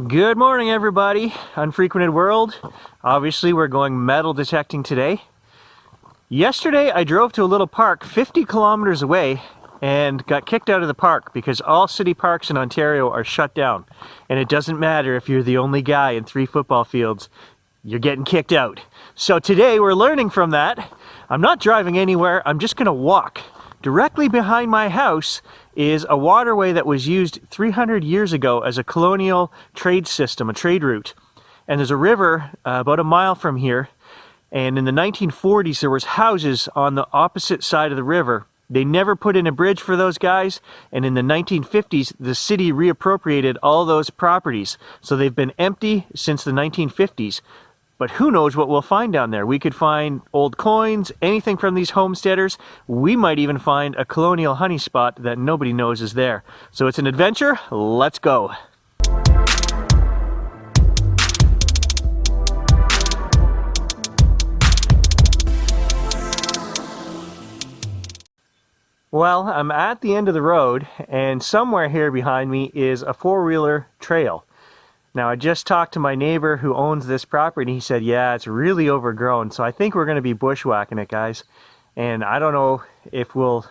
Good morning, everybody. Unfrequented world. Obviously, we're going metal detecting today. Yesterday, I drove to a little park 50 kilometers away and got kicked out of the park because all city parks in Ontario are shut down. And it doesn't matter if you're the only guy in 3 football fields, you're getting kicked out. So today, we're learning from that. I'm not driving anywhere, I'm just gonna walk. Directly behind my house is a waterway that was used 300 years ago as a colonial trade system, a trade route. And there's a river about a mile from here. And in the 1940s, there was houses on the opposite side of the river. They never put in a bridge for those guys. And in the 1950s, the city reappropriated all those properties. So they've been empty since the 1950s. But who knows what we'll find down there. We could find old coins, anything from these homesteaders. We might even find a colonial honey spot that nobody knows is there. So it's an adventure. Let's go. Well, I'm at the end of the road, and somewhere here behind me is a 4-wheeler trail. Now, I just talked to my neighbor who owns this property, and he said, yeah, it's really overgrown, so I think we're going to be bushwhacking it, guys. And I don't know if we'll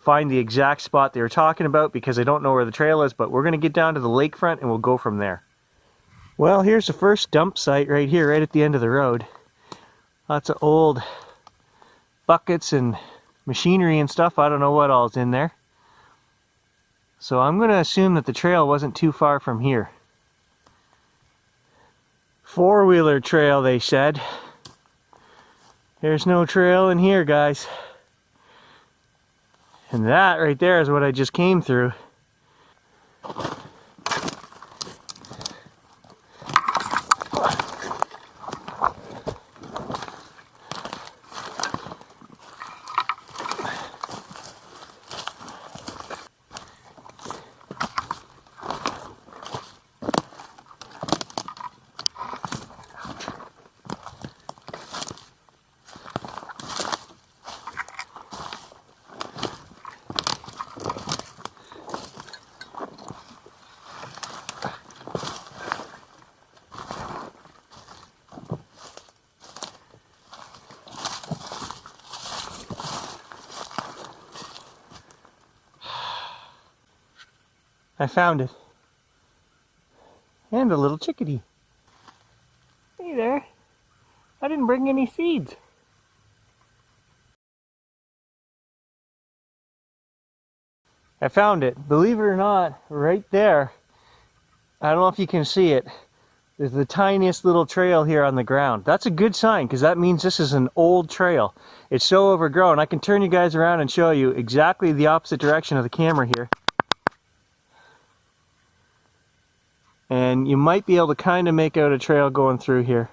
find the exact spot they were talking about because I don't know where the trail is, but we're going to get down to the lakefront and we'll go from there. Well, here's the first dump site right here, right at the end of the road. Lots of old buckets and machinery and stuff. I don't know what all's in there. So I'm going to assume that the trail wasn't too far from here. 4-wheeler trail, they said. There's no trail in here, guys. And that right there is what I just came through. I found it. And a little chickadee. Hey there. I didn't bring any seeds. I found it. Believe it or not, right there. I don't know if you can see it. There's the tiniest little trail here on the ground. That's a good sign because that means this is an old trail. It's so overgrown. I can turn you guys around and show you exactly the opposite direction of the camera here. And you might be able to kind of make out a trail going through here.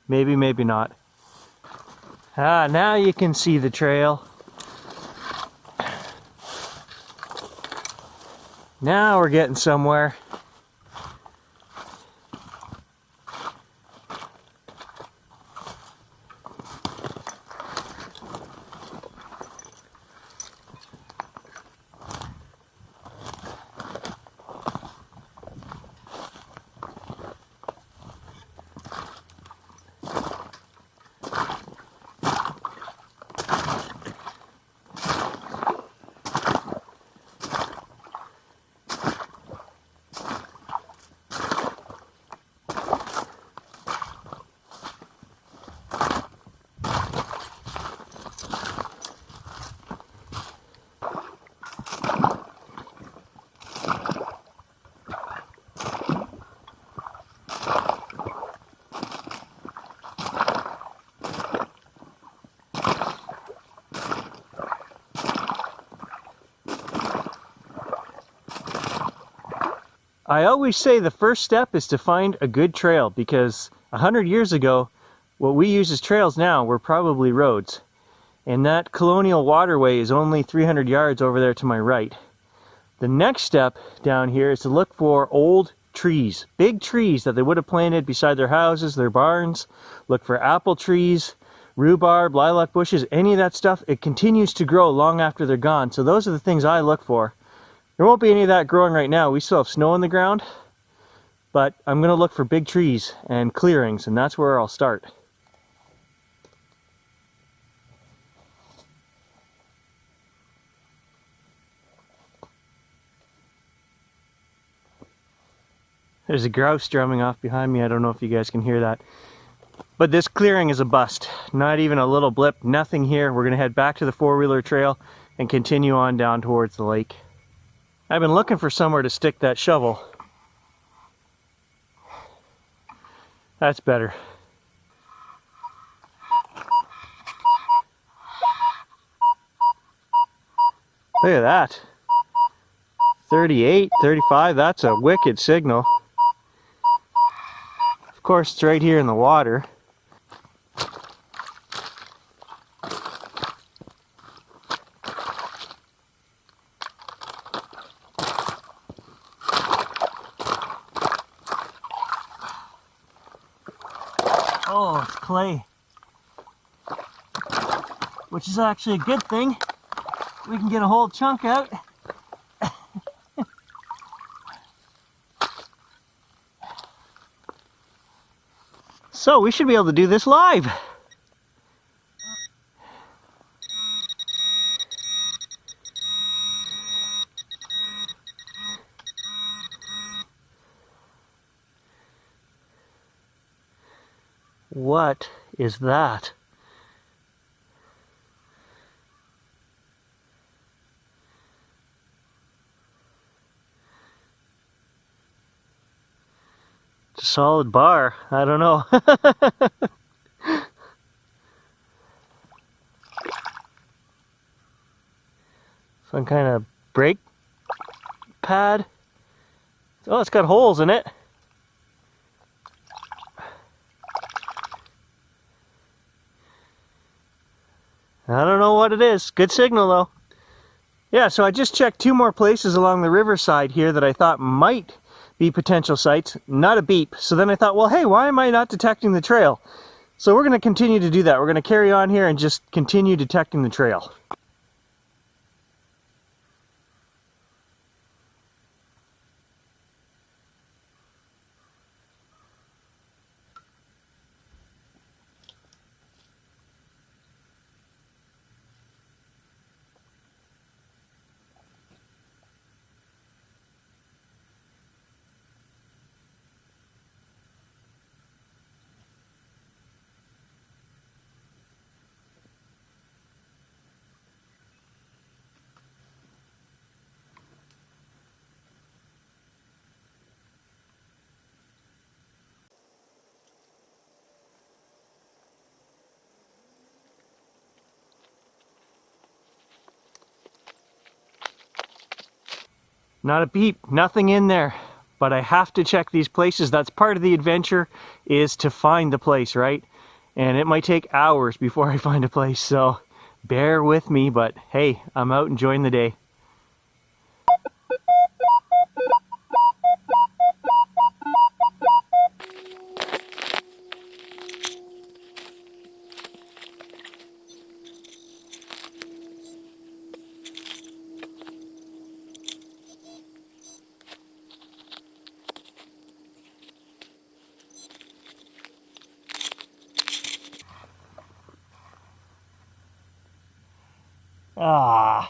Maybe, maybe not. Ah, now you can see the trail. Now we're getting somewhere. I always say the first step is to find a good trail because 100 years ago, what we use as trails now were probably roads. And that colonial waterway is only 300 yards over there to my right. The next step down here is to look for old trees, big trees that they would have planted beside their houses, their barns. Look for apple trees, rhubarb, lilac bushes, any of that stuff. It continues to grow long after they're gone. So those are the things I look for. There won't be any of that growing right now. We still have snow on the ground, but I'm gonna look for big trees and clearings, and that's where I'll start. There's a grouse drumming off behind me. I don't know if you guys can hear that. But this clearing is a bust. Not even a little blip, nothing here. We're gonna head back to the four-wheeler trail and continue on down towards the lake. I've been looking for somewhere to stick that shovel. That's better. Look at that. 38, 35, that's a wicked signal. Of course, it's right here in the water. Oh, it's clay. Which is actually a good thing. We can get a whole chunk out. So we should be able to do this live. What is that? It's a solid bar. I don't know. Some kind of brake pad. Oh, it's got holes in it. I don't know what it is. Good signal though. Yeah, so I just checked 2 more places along the riverside here that I thought might be potential sites. Not a beep. So then I thought, well, hey, why am I not detecting the trail? So we're going to continue to do that. We're going to carry on here and just continue detecting the trail. Not a beep, nothing in there. But I have to check these places. That's part of the adventure, is to find the place, right? And it might take hours before I find a place, so bear with me, but hey, I'm out enjoying the day. Ah.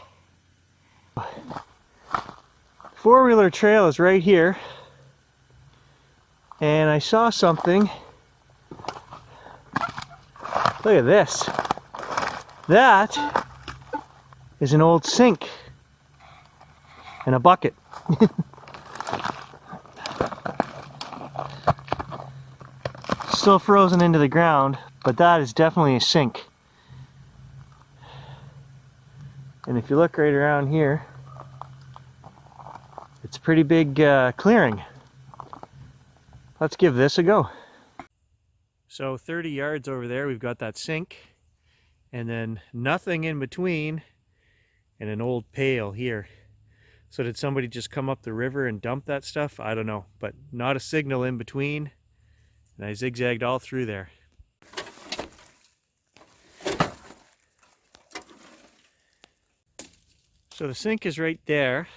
Four-wheeler trail is right here. And I saw something. Look at this. That is an old sink and a bucket. Still frozen into the ground, but that is definitely a sink. And if you look right around here, it's a pretty big clearing. Let's give this a go. So 30 yards over there, we've got that sink, and then nothing in between, and an old pail here. So did somebody just come up the river and dump that stuff? I don't know, but not a signal in between, and I zigzagged all through there. So the sink is right there,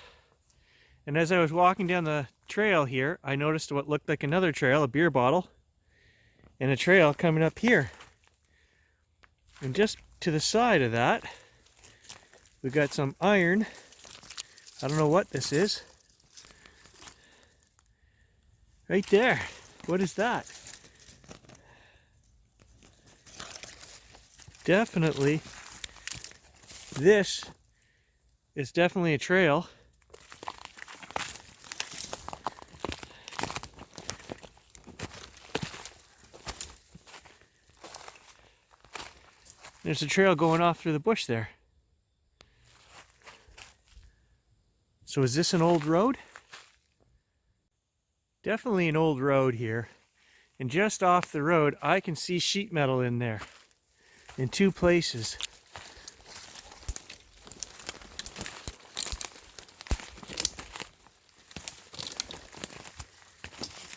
And as I was walking down the trail here, I noticed what looked like another trail, a beer bottle, and a trail coming up here. And just to the side of that, we've got some iron. I don't know what this is. Right there. What is that? Definitely, this is definitely a trail. There's a trail going off through the bush there. So is this an old road? Definitely an old road here. And just off the road, I can see sheet metal in there. In two places.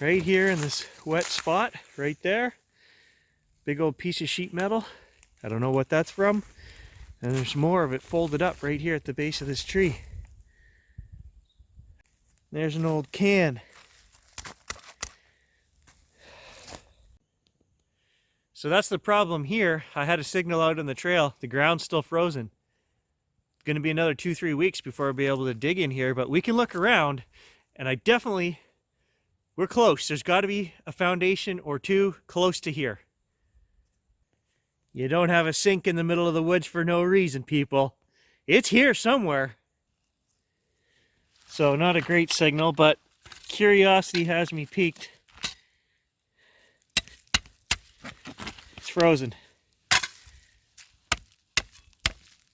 Right here in this wet spot, right there. Big old piece of sheet metal. I don't know what that's from. And there's more of it folded up right here at the base of this tree. There's an old can. So that's the problem here. I had a signal out on the trail. The ground's still frozen. It's going to be another 2-3 weeks before I'll be able to dig in here, but we can look around, and we're close. There's got to be a foundation or two close to here. You don't have a sink in the middle of the woods for no reason, people. It's here somewhere. So not a great signal, but curiosity has me piqued. It's frozen.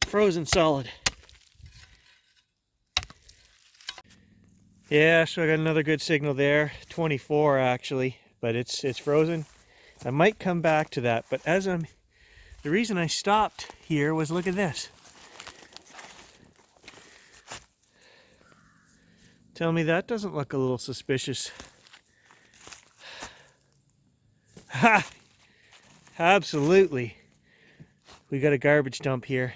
Frozen solid. Yeah, so I got another good signal there. 24 actually, but it's frozen. I might come back to that, but the reason I stopped here was, look at this. Tell me that doesn't look a little suspicious. Ha! Absolutely. We got a garbage dump here.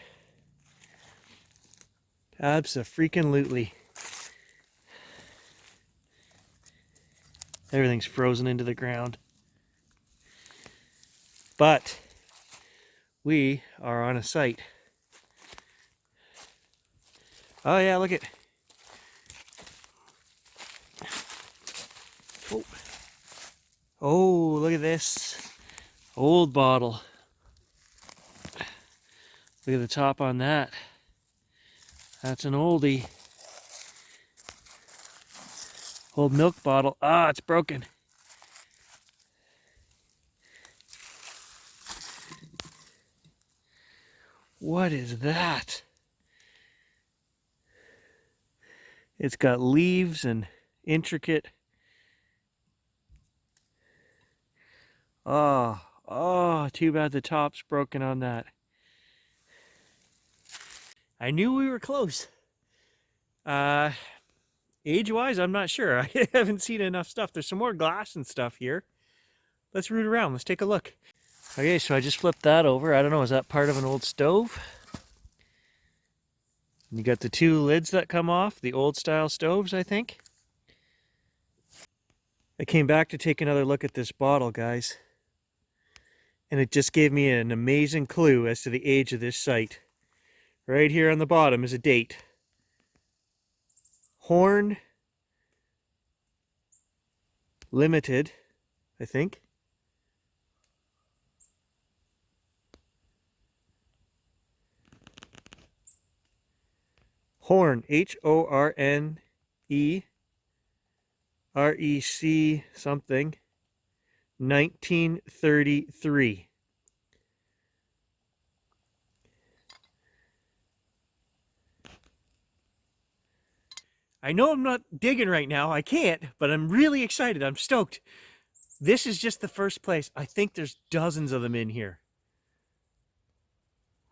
Abso-freaking-lutely. Everything's frozen into the ground. But we are on a site. Oh yeah, look at. Oh, look at this. Old bottle. Look at the top on that. That's an oldie. Old milk bottle. Ah, it's broken. What is that? It's got leaves and intricate. Oh, too bad the top's broken on that. I knew we were close. Age-wise, I'm not sure. I haven't seen enough stuff. There's some more glass and stuff here. Let's root around. Let's take a look. Okay, so I just flipped that over. I don't know, is that part of an old stove? And you got the two lids that come off, the old style stoves, I think. I came back to take another look at this bottle, guys. And it just gave me an amazing clue as to the age of this site. Right here on the bottom is a date. Horn Limited, I think. Horn, H-O-R-N-E-R-E-C something, 1933. I know I'm not digging right now. I can't, but I'm really excited. I'm stoked. This is just the first place. I think there's dozens of them in here.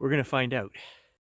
We're going to find out.